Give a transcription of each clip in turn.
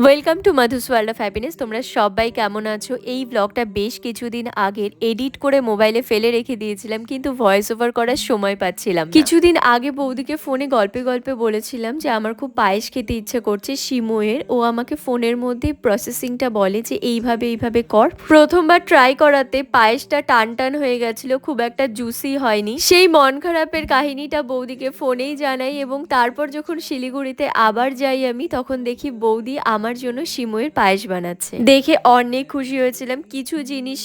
Welcome to Madhu's world of happiness. তোমরা সবাই কেমন আছো? এই ব্লগটা বেশ কিছুদিন আগের এডিট করে মোবাইলে ফেলে রেখে দিয়েছিলাম, কিন্তু ভয়েস ওভার করার সময় পাচ্ছিলাম না। কিছুদিন আগে বৌদিকে ফোনে গল্পে গল্পে বলেছিলাম যে আমার খুব পায়েস খেতে ইচ্ছে করছে সিমুয়ের। ও আমাকে ফোনের মধ্যে প্রসেসিংটা বলে যে এইভাবে এইভাবে কর। প্রথমবার ট্রাই করাতে পায়েসটা টান টান হয়ে গেছিল, খুব একটা জুসি হয়নি। সেই মন খারাপের কাহিনীটা বৌদিকে ফোনেই জানাই, এবং তারপর যখন শিলিগুড়িতে আবার যাই আমি, তখন দেখি বৌদি আমার জন্য সিমুয়ের পায়েস বানাচ্ছে। দেখে অনেক খুশি হয়েছিলাম। কিছু জিনিস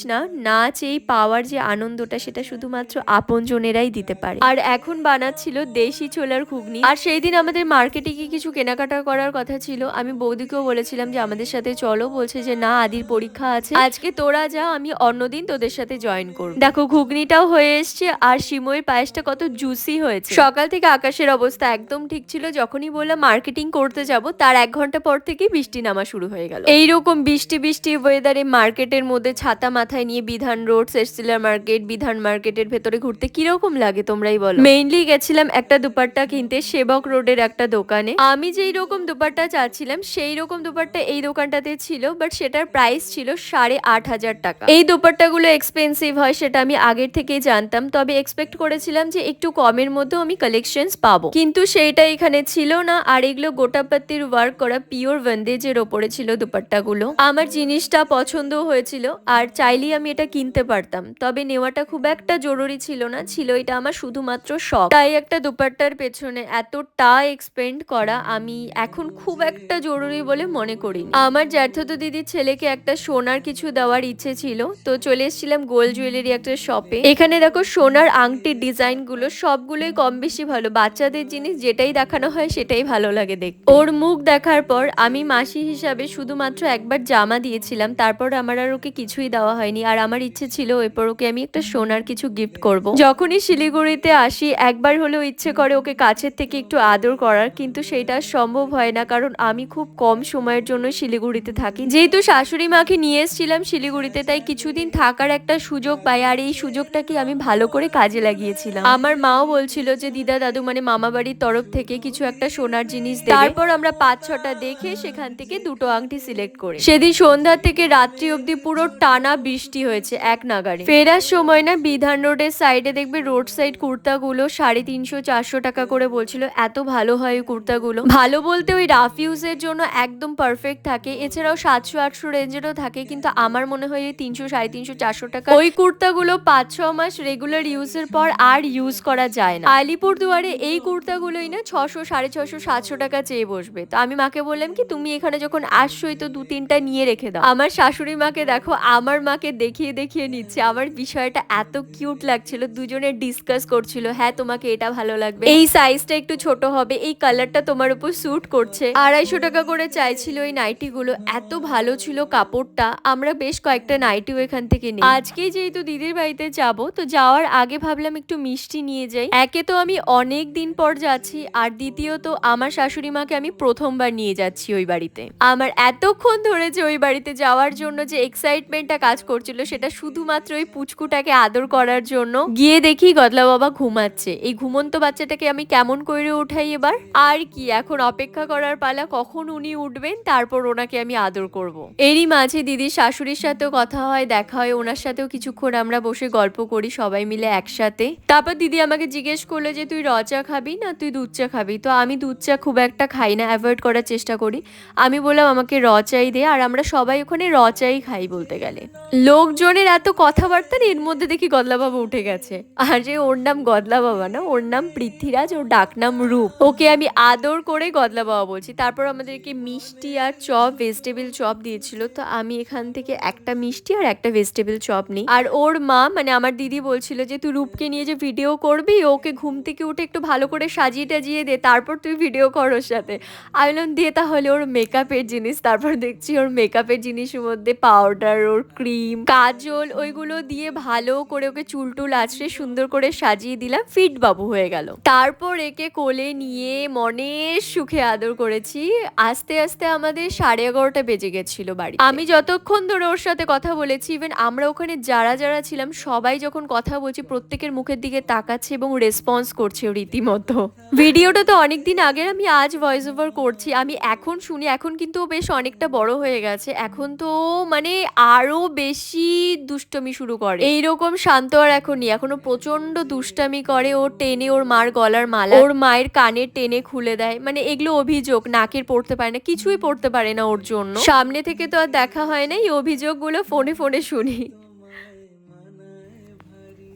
না চেয়ে পাওয়ার যে আনন্দটা, সেটা শুধুমাত্র আপনজনেরাই দিতে পারে। আর এখন বানাচ্ছিল দেশি ছোলার ঘুগনি। আর সেই দিন আমাদের মার্কেটে গিয়ে কিছু কেনাকাটা করার কথা ছিল। আমি বৌদিকেও বলেছিলাম যে আমাদের সাথে চলো, বলছে যে না, আদির পরীক্ষা আছে, আজকে তোরা যা, আমি অন্যদিন তোদের সাথে জয়েন করব। দেখো, ঘুগনিটাও হয়ে এসছে আর সিমুয়ের পায়েসটা কত জুসি হয়েছে। সকাল থেকে আকাশের অবস্থা একদম ঠিক ছিল। যখনই বললাম মার্কেটিং করতে যাব, তার 1 ঘন্টা পর থেকে বৃষ্টি নামা শুরু হয়ে গেল। এইরকম বৃষ্টি বৃষ্টি ওয়েদারে মার্কেটের মধ্যে ছাতা মাথায় নিয়ে বিধান রোড, সেস্টিলার মার্কেট, বিধান মার্কেটের ভেতরে ঘুরতে কিরকম লাগে তোমরাই বলো। মেইনলি গেছিলাম একটা দুপাট্টা কিনতে সেবক রোডের একটা দোকানে। আমি যেই রকম দুপাট্টা চাচ্ছিলাম সেই রকম দুপাট্টা এই দোকানটাতে ছিল, বাট সেটার প্রাইস ছিল 8,500 টাকা। এই দুপাট্টাগুলো এক্সপেন্সিভ হয়, সেটা আমি আগের থেকেই জানতাম, তবে এক্সপেক্ট করেছিলাম যে একটু কমের মধ্যেও আমি কালেকশনস পাবো, কিন্তু সেইটা এখানে ছিল না। আর এগুলো গোটাপাত্তির ওয়ার্ক করা পিওর ভেন্দেজের ওপরে ছিল দুপাট্টাগুলো। আমার জিনিসটা পছন্দ হয়েছিল আর চাইলেই আমি এটা কিনতে পারতাম, তবে নেওয়াটা খুব একটা জরুরি ছিল না, ছিল এটা আমার শুধুমাত্র শখ। তাই একটা দুপাট্টার পেছনে এতটা এক্সপেন্ড করা আমি এখন খুব একটা জরুরি বলে মনে করি। আমার জ্যাঠতো দিদির ছেলেকে একটা সোনার কিছু দেওয়ার ইচ্ছে ছিল, তো চলে এসেছিলাম গোল্ড জুয়েলারি একটা শপে। এখানে দেখো সোনার আংটির ডিজাইন গুলো সবগুলোই কম বেশি ভালো। বাচ্চাদের জিনিস যেটাই দেখানো হয় সেটাই ভালো লাগে দেখতে। ওর মুখ দেখার পর আমি মাসি হিসাবে শুধুমাত্র একবার জামা দিয়েছিলাম, তারপর আমার আর ওকে কিছুই দেওয়া হয়নি। আর আমার ইচ্ছে ছিল এরপর ওকে আমি একটা সোনার কিছু গিফট করব। যখনই শিলিগুড়িতে আসি একবার হলেও ইচ্ছে করে ওকে কাছের থেকে একটু আদর করার, কিন্তু সেটা সম্ভব হয় না, কারণ আমি খুব কম সময়ের জন্য শিলিগুড়িতে থাকি। যেহেতু শাশুড়ি মাকে নিয়ে এসেছিলাম শিলিগুড়িতে, তাই কিছুদিন থাকার একটা সুযোগ পাই, আর এই সুযোগটাকে আমি ভালো করে কাজে লাগিয়েছিলাম। আমার মাও বলছিল যে দিদা দাদু মানে মামা বাড়ির তরফ থেকে কিছু একটা সোনার জিনিস দেবে। তারপর আমরা 5-6টা দেখে সেখান থেকে 2টো আংটি সিলেক্ট করে সেদিন সন্ধ্যা থেকে রাত্রি অবধি পুরো টানা বৃষ্টি হয়েছে এক নাগাড়ে। ফেরার সময় না বিধান রোডের সাইডে দেখবে রোড সাইড কুর্তাগুলো 350-400 টাকা করে বলছিল। এত ভালো হয় ওই কুর্তাগুলো, ভালো বলতে ওই রাফ ইউজের জন্য একদম পারফেক্ট থাকে, এছাড়াও 700-800 রেঞ্জেরও থাকে, কিন্তু আমার মনে হয় 300-350-400 টাকা ওই কুর্তাগুলো 5-6 মাস রেগুলার ইউজের পর আর ইউজ করা যায় না। আলিপুরদুয়ারে এই কুর্তাগুলোই না 600-650-700 টাকা চেয়ে বসবে। তো আমি মাকে বললাম কি, তুমি এখানে যখন আসছোই তো 2-3টা নিয়ে রেখে দাও। আমার শাশুড়ি মাকে দেখো, আমার মাকে দেখিয়ে দেখিয়ে নিচ্ছে। আমার বিষয়টা এত কিউট লাগছিল, দুজনে ডিসকাস করছিল, হ্যাঁ তোমাকে এটা ভালো লাগবে, এই সাইজটা একটু ছোট হবে, এই কালারটা তোমার উপর স্যুট করছে। 250 টাকা করে চাইছিল এই নাইটি গুলো। এত ভালো ছিল কাপড়টা, আমরা বেশ কয়েকটা নাইটিও এখান থেকে নিই। আজকেই যেহেতু দিদির বাড়িতে যাব, তো যাওয়ার আগে ভাবলাম একটু মিষ্টি নিয়ে যাই। একে তো আমি অনেক দিন পর যাচ্ছি, আর দ্বিতীয়ত আমার শাশুড়ি মাকে আমি প্রথমবার নিয়ে যাচ্ছি ওই বাড়িতে। আমার এতক্ষণ ধরেছে ওই বাড়িতে যাওয়ার জন্য যে এক্সাইটমেন্টটা কাজ করছিল, সেটা শুধুমাত্র ওই পুচকুটাকে আদর করার জন্য। গিয়ে দেখি গদলা বাবা ঘুমাচ্ছে। এই ঘুমন্ত বাচ্চাটাকে আমি কেমন করে উঠাই এবার। আর কি, এখন অপেক্ষা করার পালা কখন উনি উঠবেন, তারপর ওনাকে আমি আদর করব। এরই মাঝে দিদির শাশুড়ির সাথেও কথা হয়, দেখা হয়, ওনার সাথেও কিছুক্ষণ আমরা বসে গল্প করি সবাই মিলে একসাথে। তারপর দিদি আমাকে জিজ্ঞেস করলো যে তুই র চা খাবি না তুই দুধ চা খাবি। তো আমি দুধ চা খুব একটা খাই না, অ্যাভয়েড করার চেষ্টা করি। আমি বললাম আমাকে র চাই দে, আর আমরা সবাই ওখানে র চাই খাই বলতে গেলে। লোকজনের এত কথাবার্তা, এর মধ্যে দেখি গদলা বাবা উঠে গেছে। আর যে ওর নাম গদলা বাবা না, ওর নাম পৃথ্বীরাজ, ওর ডাকনাম রূপ। ওকে আমি আদর করে গদলা বাবা বলছি। তারপর আমাদেরকে মিষ্টি আর চপ, ভেজিটেবল চপ দিয়েছিল। তো আমি এখান থেকে একটা মিষ্টি আর একটা ভেজিটেবল চপ নিই। আর ওর মা মানে আমার দিদি বলছিল যে তুই রূপকে নিয়ে যে ভিডিও করবি, ওকে ঘুম থেকে উঠে একটু ভালো করে সাজিয়ে টাজিয়ে দে, তারপর তুই ভিডিও কর ওর সাথে। আমি বললাম দিয়ে তাহলে ওর মেকআপের জিনিস। তারপর দেখছি ওর মেকআপের জিনিসের মধ্যে পাউডার, ওর ক্রিম, কাজল, ওইগুলো দিয়ে ভালো করে ওকে চুল টুল আছড়ে সুন্দর করে সাজিয়ে দিলাম। ফিট বাবু হয়ে গেল। তারপর একে কোলে নিয়ে মনের সুখে আদর করেছি। আস্তে আস্তে আমাদের 11:30 বেজে গেছিল বাড়ি। আমি যতক্ষণ ধরে ওর সাথে কথা বলেছি, ইভেন আমরা ওখানে যারা যারা ছিলাম সবাই যখন কথা বলছি প্রত্যেকের মুখের দিকে তাকাচ্ছে এবং রেসপন্স করছে রীতিমতো। ভিডিওটা তো অনেকদিন আগের, আমি আজ ভয়েস ওভার করছি। আমি এখন শুনি, এখন এখন কিন্তু ও বেশ অনেকটা বড় হয়ে গেছে। এখন তো মানে আরো বেশি দুষ্টুমি শুরু করে। এইরকম শান্ত আর এখন নেই। এখনো প্রচন্ড দুষ্টামি করে। ও টেনে ওর মার গলার মালা ওর মায়ের কানের টেনে খুলে দেয়। মানে এগুলো অভিযোগ, নাকের পড়তে পারে না, কিছুই পড়তে পারে না ওর জন্য। সামনে থেকে তো আর দেখা হয় না, এই অভিযোগগুলো ফোনে ফোনে শুনি।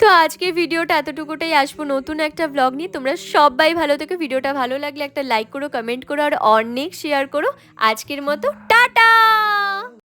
তো আজকের ভিডিওটা এতটুকুটাই, আসবো নতুন একটা ব্লগ নিয়ে। তোমরা সবাই ভালো থেকো। ভিডিওটা ভালো লাগলে একটা লাইক করো, কমেন্ট করো আর অনেক শেয়ার করো। আজকের মতো টাটা।